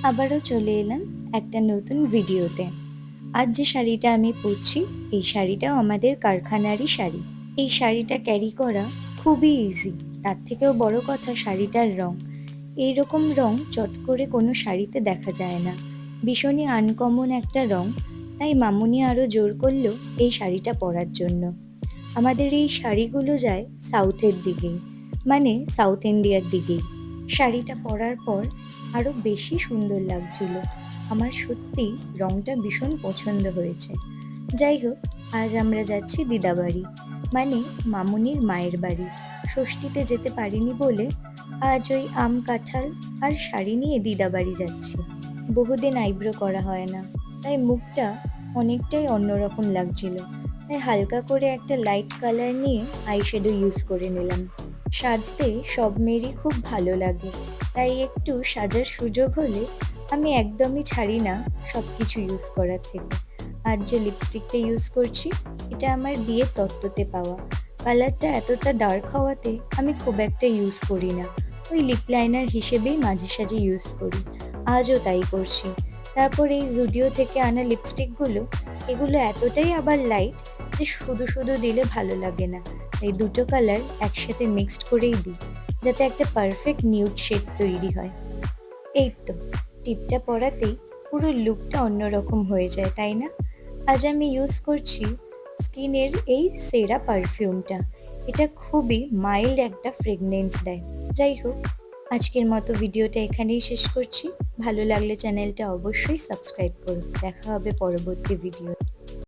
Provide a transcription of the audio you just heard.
আবারও চলে এলাম একটা নতুন ভিডিওতে। আজ যে শাড়িটা আমি পরছি, এই শাড়িটাও আমাদের কারখানারই শাড়ি। এই শাড়িটা ক্যারি করা খুবই ইজি। তার থেকেও বড় কথা শাড়িটার রং। এইরকম রং চট করে কোনো শাড়িতে দেখা যায় না। ভীষণই আনকমন একটা রং, তাই মামুনি আরও জোর করলো এই শাড়িটা পরার জন্য। আমাদের এই শাড়িগুলো যায় সাউথের দিকেই, মানে সাউথ ইন্ডিয়ার দিকেই। শাড়িটা পরার পর আরও বেশি সুন্দর লাগছিল। আমার সত্যি রংটা ভীষণ পছন্দ হয়েছে। যাই হোক, আজ আমরা যাচ্ছি দিদাবাড়ি, মানে মামুনির মায়ের বাড়ি। ষষ্ঠীতে যেতে পারিনি বলে আজ ওই আম কাঁঠাল আর শাড়ি নিয়ে দিদাবাড়ি যাচ্ছি। বহুদিন আইব্রো করা হয় না, তাই মুখটা অনেকটাই অন্যরকম লাগছিল। তাই হালকা করে একটা লাইট কালার নিয়ে আইশ্যাডো ইউজ করে নিলাম। সাজতে সব মেয়েরই খুব ভালো লাগে, তাই একটু সাজার সুযোগ হলে আমি একদমই ছাড়ি না সব কিছু ইউজ করার থেকে। আর যে লিপস্টিকটা ইউজ করছি, এটা আমার বিয়ের তত্ত্বতে পাওয়া। কালারটা এতটা ডার্ক হওয়াতে আমি খুব একটা ইউজ করি না, ওই লিপ লাইনার হিসেবেই মাঝে সাঝে ইউজ করি। আজও তাই করছি। তারপর এই জুডিও থেকে আনা লিপস্টিকগুলো, এগুলো এতটাই আবার লাইট যে শুধু শুধু দিলে ভালো লাগে না, তাই দুটো কালার একসাথে মিক্সড করেই দিই, যাতে একটা পারফেক্ট নিউড শেড তৈরি হয়। এই তো, টিপটা পরাতেই পুরো লুকটা অন্যরকম হয়ে যায়, তাই না? আজ আমি ইউজ করছি স্কিনের এই সেরা পারফিউমটা। এটা খুবই মাইল্ড একটা ফ্রেগনেন্স দেয়। যাই হোক, আজকের মতো ভিডিওটা এখানেই শেষ করছি। ভালো লাগলে চ্যানেলটা অবশ্যই সাবস্ক্রাইব করুন। দেখা হবে পরবর্তী ভিডিও।